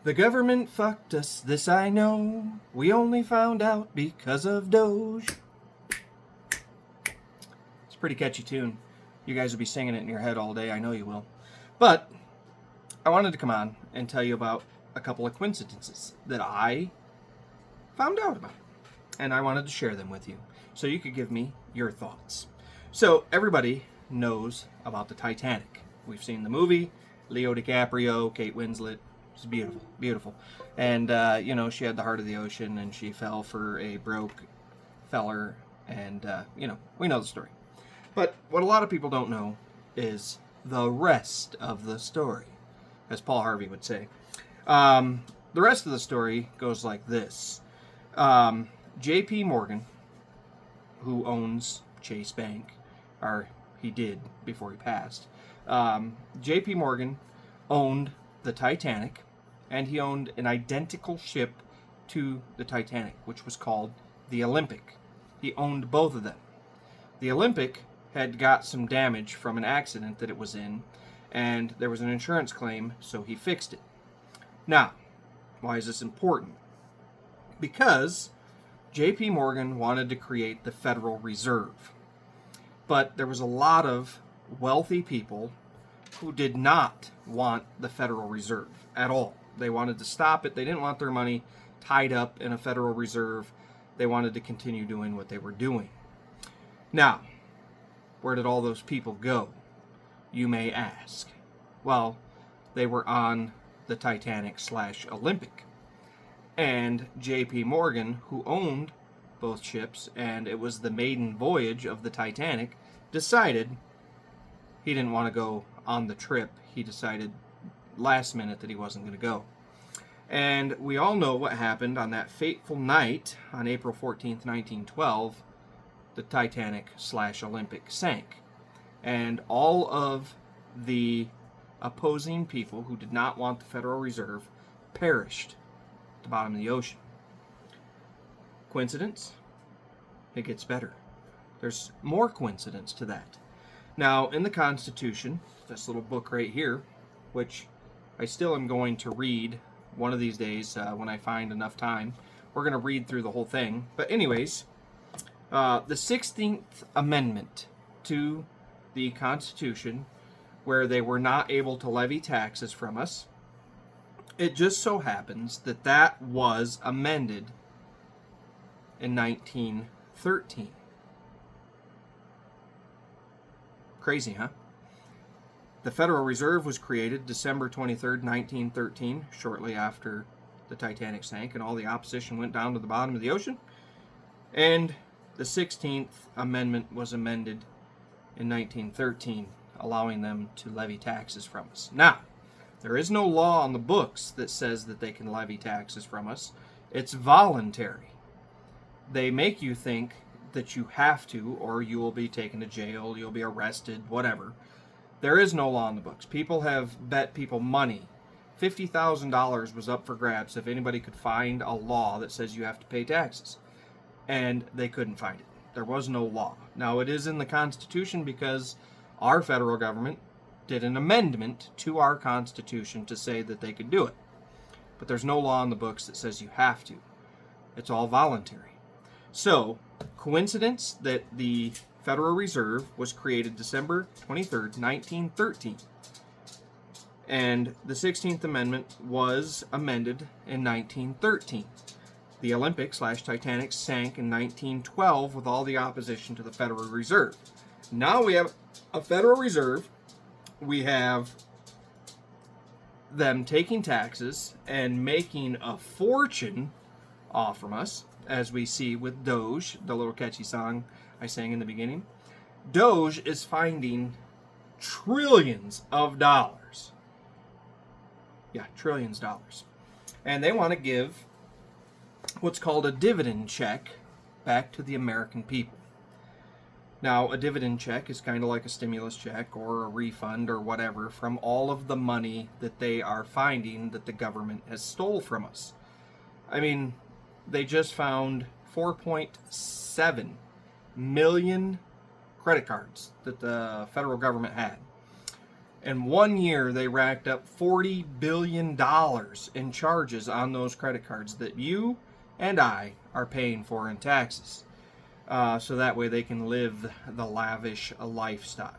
The government fucked us, this I know. We only found out because of Doge. It's a pretty catchy tune. You guys will be singing it in your head all day, I know you will. But I wanted to come on and tell you about a couple of coincidences that I found out about. And I wanted to share them with you so you could give me your thoughts. So everybody knows about the Titanic. We've seen the movie, Leo DiCaprio, Kate Winslet. It's beautiful, beautiful. And, she had the heart of the ocean and she fell for a broke feller. And, we know the story. But what a lot of people don't know is the rest of the story, as Paul Harvey would say. The rest of the story goes like this. J.P. Morgan, who owns Chase Bank, or he did before he passed, J.P. Morgan owned the Titanic, and he owned an identical ship to the Titanic, which was called the Olympic. He owned both of them. The Olympic had got some damage from an accident that it was in, and there was an insurance claim, so he fixed it. Now, why is this important? Because J.P. Morgan wanted to create the Federal Reserve, but there was a lot of wealthy people who did not want the Federal Reserve at all. They wanted to stop it. They didn't want their money tied up in a Federal Reserve. They wanted to continue doing what they were doing. Now, where did all those people go, you may ask? Well, they were on the Titanic/Olympic. And J.P. Morgan, who owned both ships, and it was the maiden voyage of the Titanic, decided he didn't want to go on the trip. He decided last minute that he wasn't going to go. And we all know what happened on that fateful night on April 14th, 1912. The Titanic/Olympic sank. And all of the opposing people who did not want the Federal Reserve perished at the bottom of the ocean. Coincidence? It gets better. There's more coincidence to that. Now, in the Constitution, this little book right here, which I still am going to read one of these days when I find enough time. We're going to read through the whole thing. But anyways, the 16th Amendment to the Constitution, where they were not able to levy taxes from us, it just so happens that that was amended in 1913. Crazy, huh? The Federal Reserve was created December 23rd, 1913, shortly after the Titanic sank and all the opposition went down to the bottom of the ocean. And the 16th Amendment was amended in 1913, allowing them to levy taxes from us. Now, there is no law on the books that says that they can levy taxes from us. It's voluntary. They make you think that you have to, or you will be taken to jail, you'll be arrested, whatever. There is no law in the books. People have bet people money. $50,000 was up for grabs if anybody could find a law that says you have to pay taxes. And they couldn't find it. There was no law. Now, it is in the Constitution because our federal government did an amendment to our Constitution to say that they could do it. But there's no law in the books that says you have to. It's all voluntary. So, coincidence that the Federal Reserve was created December 23rd, 1913. And the 16th Amendment was amended in 1913. The Olympic/Titanic sank in 1912 with all the opposition to the Federal Reserve. Now we have a Federal Reserve. We have them taking taxes and making a fortune off from us, as we see with Doge, the little catchy song I sang in the beginning. Doge is finding trillions of dollars. Yeah, trillions of dollars. And they want to give what's called a dividend check back to the American people. Now, a dividend check is kind of like a stimulus check or a refund or whatever from all of the money that they are finding that the government has stole from us. I mean, they just found 4.7 million credit cards that the federal government had. In 1 year, they racked up $40 billion in charges on those credit cards that you and I are paying for in taxes. So that way they can live the lavish lifestyle.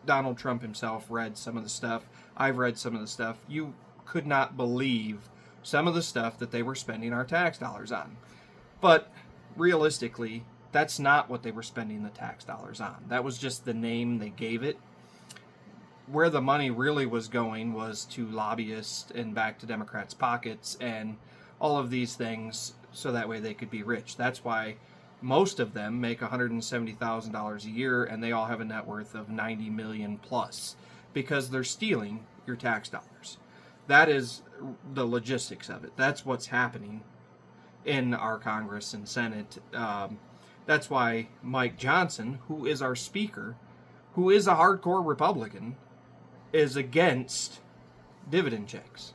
Donald Trump himself read some of the stuff. I've read some of the stuff. You could not believe some of the stuff that they were spending our tax dollars on. But realistically, that's not what they were spending the tax dollars on. That was just the name they gave it. Where the money really was going was to lobbyists and back to Democrats' pockets and all of these things so that way they could be rich. That's why most of them make $170,000 a year and they all have a net worth of $90 million plus because they're stealing your tax dollars. That is the logistics of it. That's what's happening in our Congress and Senate. That's why Mike Johnson, who is our speaker, who is a hardcore Republican, is against dividend checks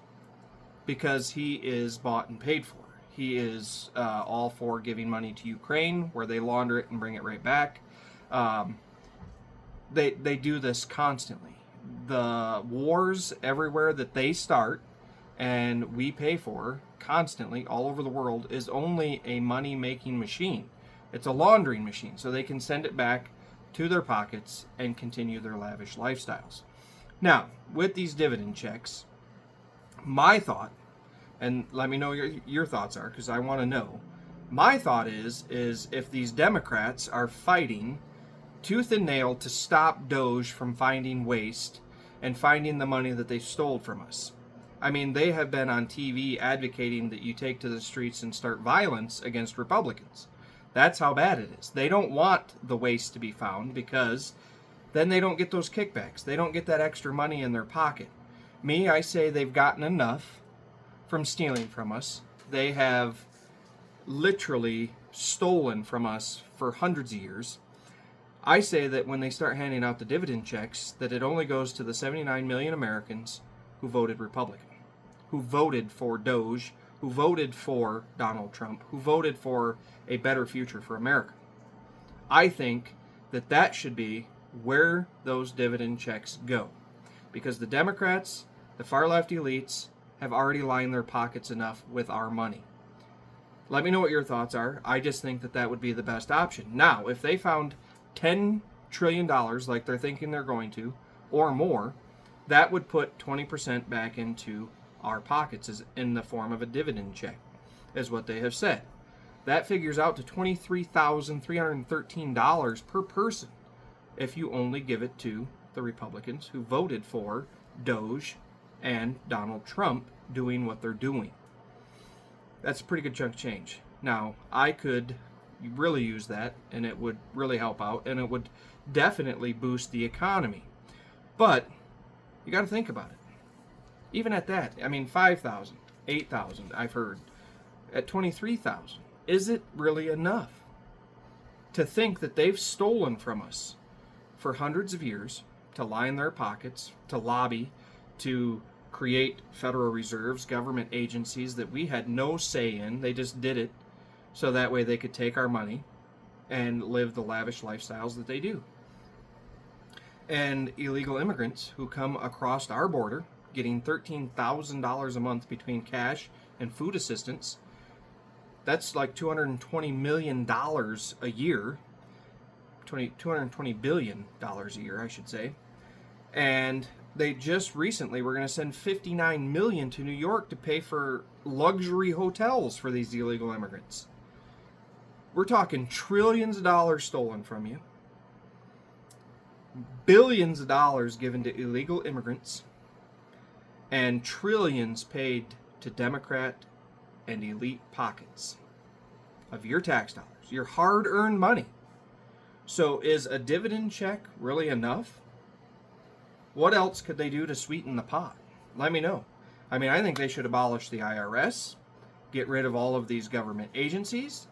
because he is bought and paid for. He is all for giving money to Ukraine, where they launder it and bring it right back. They do this constantly. The wars everywhere that they start and we pay for constantly all over the world is only a money-making machine. It's a laundering machine, so they can send it back to their pockets and continue their lavish lifestyles. Now, with these dividend checks, my thought, and let me know your thoughts are, because I want to know. My thought is if these Democrats are fighting tooth and nail to stop Doge from finding waste and finding the money that they stole from us. I mean, they have been on TV advocating that you take to the streets and start violence against Republicans. That's how bad it is. They don't want the waste to be found because then they don't get those kickbacks. They don't get that extra money in their pocket. I say they've gotten enough from stealing from us. They have literally stolen from us for hundreds of years. I say that when they start handing out the dividend checks, that it only goes to the 79 million Americans who voted Republican, who voted for Doge, who voted for Donald Trump, who voted for a better future for America. I think that that should be where those dividend checks go, because the Democrats, the far left elites, have already lined their pockets enough with our money. Let me know what your thoughts are. I just think that that would be the best option. Now, if they found $10 trillion like they're thinking they're going to, or more, that would put 20% back into our pockets as in the form of a dividend check, is what they have said. That figures out to $23,313 per person if you only give it to the Republicans who voted for Doge and Donald Trump doing what they're doing. That's a pretty good chunk of change. Now, I could really use that, and it would really help out, and it would definitely boost the economy. But you got to think about it. Even at that, I mean, 5,000, 8,000, I've heard. At 23,000, is it really enough to think that they've stolen from us for hundreds of years to line their pockets, to lobby, to create Federal Reserves, government agencies that we had no say in? They just did it so that way they could take our money and live the lavish lifestyles that they do. And illegal immigrants who come across our border getting $13,000 a month between cash and food assistance, that's like $220 million a year, $220 billion a year, I should say. And they just recently were going to send $59 million to New York to pay for luxury hotels for these illegal immigrants. We're talking trillions of dollars stolen from you, billions of dollars given to illegal immigrants, and trillions paid to Democrat and elite pockets of your tax dollars, your hard-earned money. So is a dividend check really enough? What else could they do to sweeten the pot? Let me know. I mean, I think they should abolish the IRS, get rid of all of these government agencies,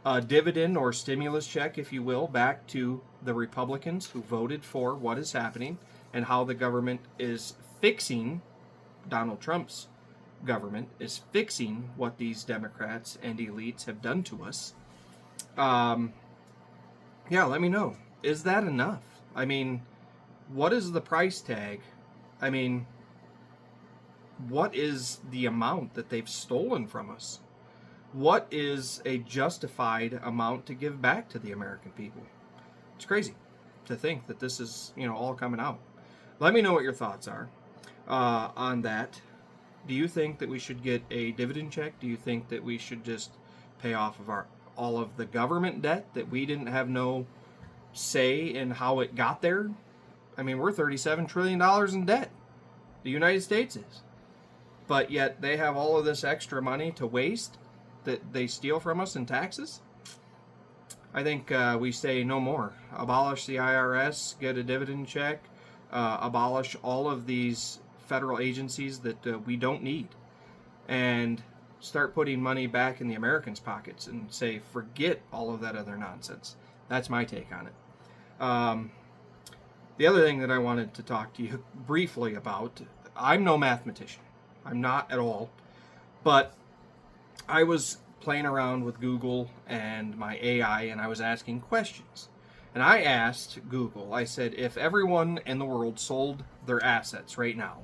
a dividend or stimulus check, if you will, back to the Republicans who voted for what is happening and how the government is fixing, Donald Trump's government is fixing what these Democrats and elites have done to us. Yeah, let me know. is that enough? I mean, what is the price tag? I mean, what is the amount that they've stolen from us? What is a justified amount to give back to the American people? It's crazy to think that this is, all coming out. Let me know what your thoughts are on that. Do you think that we should get a dividend check? Do you think that we should just pay off of all of the government debt, that we didn't have no say in how it got there? I mean, we're $37 trillion in debt. The United States is. But yet they have all of this extra money to waste that they steal from us in taxes? I think we say no more. Abolish the IRS, get a dividend check, abolish all of these federal agencies that we don't need, and start putting money back in the Americans' pockets and say, forget all of that other nonsense. That's my take on it. The other thing that I wanted to talk to you briefly about, I'm no mathematician. I'm not at all. But I was playing around with Google and my AI, and I was asking questions. And I asked Google, I said, if everyone in the world sold their assets right now,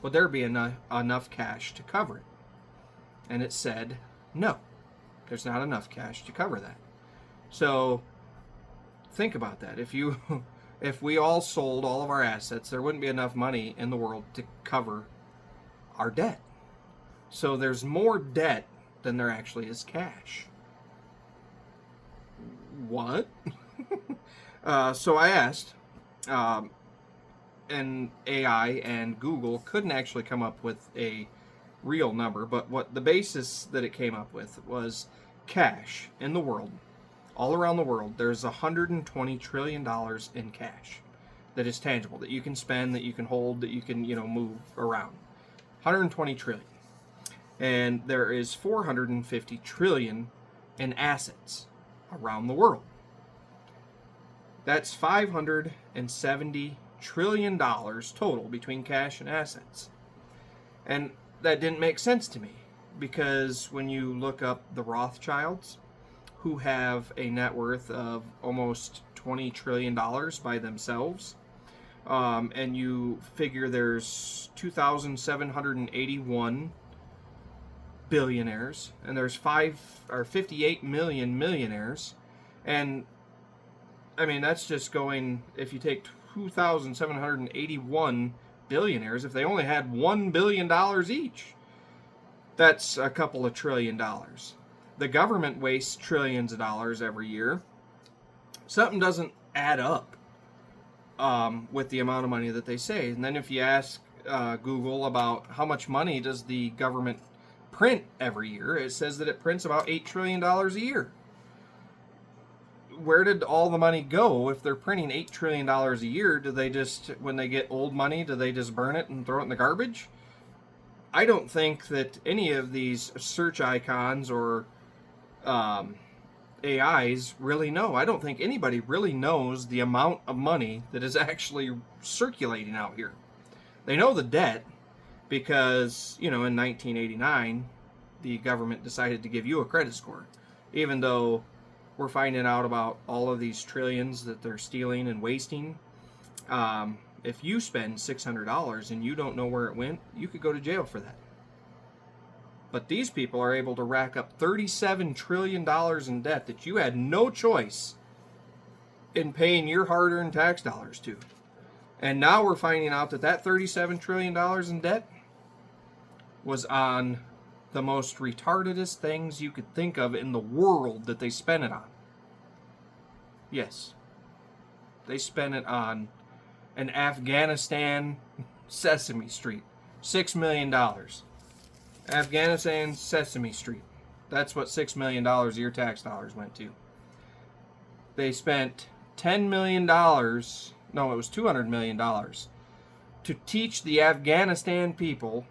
would there be enough cash to cover it? And it said, no, there's not enough cash to cover that. So think about that. If we all sold all of our assets, there wouldn't be enough money in the world to cover our debt. So there's more debt than there actually is cash. What? So I asked, and AI and Google couldn't actually come up with a real number, but what the basis that it came up with was cash in the world, all around the world, there's $120 trillion in cash that is tangible, that you can spend, that you can hold, that you can, move around. 120 trillion. And there is 450 trillion in assets around the world. That's $570 trillion total between cash and assets. And that didn't make sense to me, because when you look up the Rothschilds, who have a net worth of almost $20 trillion by themselves, and you figure there's 2,781 billionaires, and there's 58 million millionaires, and I mean, that's just going, if you take 2,781 billionaires, if they only had $1 billion each, that's a couple of $1 trillion. The government wastes trillions of dollars every year. Something doesn't add up with the amount of money that they say. And then if you ask Google about how much money does the government print every year, it says that it prints about $8 trillion a year. Where did all the money go? If they're printing $8 trillion a year, do they just, when they get old money, do they just burn it and throw it in the garbage? I don't think that any of these search icons or AIs really know. I don't think anybody really knows the amount of money that is actually circulating out here. They know the debt because, in 1989, the government decided to give you a credit score, even though we're finding out about all of these trillions that they're stealing and wasting. If you spend $600 and you don't know where it went, you could go to jail for that. But these people are able to rack up $37 trillion in debt that you had no choice in paying your hard-earned tax dollars to. And now we're finding out that $37 trillion in debt was on the most retardedest things you could think of in the world that they spent it on. Yes. They spent it on an Afghanistan Sesame Street. $6 million. Afghanistan Sesame Street. That's what $6 million of your tax dollars went to. They spent $10 million, no, it was $200 million, to teach the Afghanistan people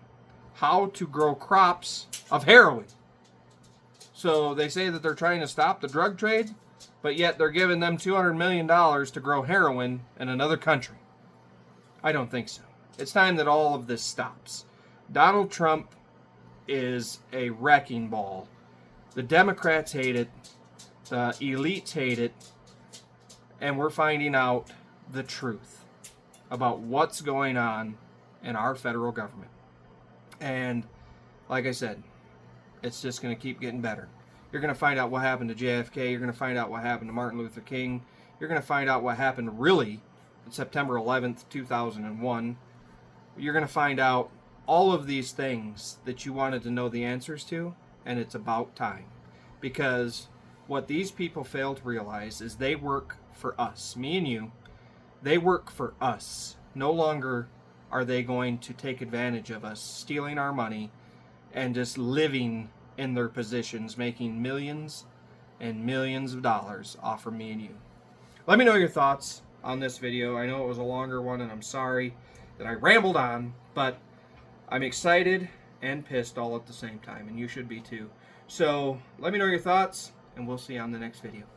how to grow crops of heroin. So they say that they're trying to stop the drug trade, but yet they're giving them $200 million to grow heroin in another country. I don't think so. It's time that all of this stops. Donald Trump is a wrecking ball. The Democrats hate it. The elites hate it. and we're finding out the truth about what's going on in our federal government. And like I said, it's just going to keep getting better. You're going to find out what happened to JFK. You're going to find out what happened to Martin Luther King. You're going to find out what happened really on September 11th, 2001. You're going to find out all of these things that you wanted to know the answers to, and it's about time. Because what these people fail to realize is they work for us, me and you. They work for us. No longer are they going to take advantage of us, stealing our money and just living in their positions, making millions and millions of dollars off of me and you. Let me know your thoughts on this video. I know it was a longer one, and I'm sorry that I rambled on, but I'm excited and pissed all at the same time, and you should be too. So let me know your thoughts, and we'll see you on the next video.